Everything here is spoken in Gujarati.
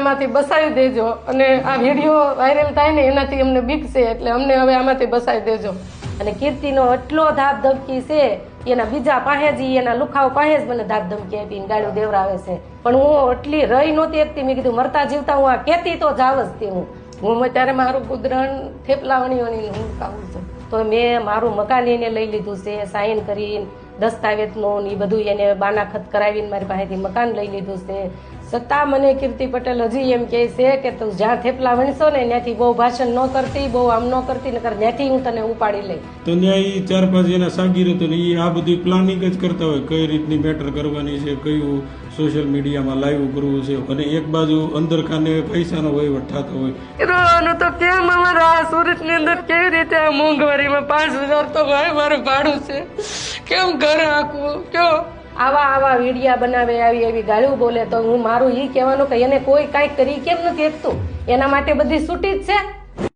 આમાંથી બસાવી દેજો અને આ વિડીયો વાયરલ થાય ને એનાથી અમને બીક છે એટલે અમને હવે આમાંથી બસાવી દેજો. અને કીર્તિનો એટલો ધાક ધમકી છે, એના બીજા પાસે જ એના લુખાવ પાસે જ મને ધાક ધમકી આપીને ગાળું દેવરાવે છે. પણ હું એટલી રહી નહોતી એકતી, મેં કીધું મરતા જીવતા હું આ કહેતી તો જાવ જ તે હું અત્યારે મારું ગુદરણ થેપલાવણીઓની હું ખાવું છું. તો મેં મારું મકાન એને લઈ લીધું છે, સાઈન કરીને દસ્તાવેજનું એ બધું એને બાનાખત કરાવીને મારી પાસેથી મકાન લઈ લીધું છે. છતાં મને કીર્તિ પટેલ હજી એમ કહે છે કે તું જ્યાં થેપલા વણશો ને ત્યાંથી બહુ ભાષણ ન કરતી, બહુ આમ ન કરતી, નકર ત્યાંથી હું તને ઉપાડી લઈ. તો ત્યાં 4-5 એના સાગીરો ને એ આ બધી પ્લાનિંગ જ કરતા હોય, કઈ રીતની મેટર કરવાની છે, કયું સોશિયલ મીડિયામાં લાઈવ કરવું છે, અને એક બાજુ અંદર ખાને પૈસાનો વહીવટ થતો હોય. રોવાનું તો કેમ અમારા આ સુરતની અંદર કેવી રીતે આ મોંઘવારીમાં 5000 તો ભાઈ મારું ભાડું છે, કેમ ઘર આખવું કયો? આવા વિડીયા બનાવે, આવી ગાળું બોલે તો હું મારું ઈ કહેવાનું કે એને કોઈ કાંઈ કરી કેમ નથી શકતું? એના માટે બધી છૂટી જ છે.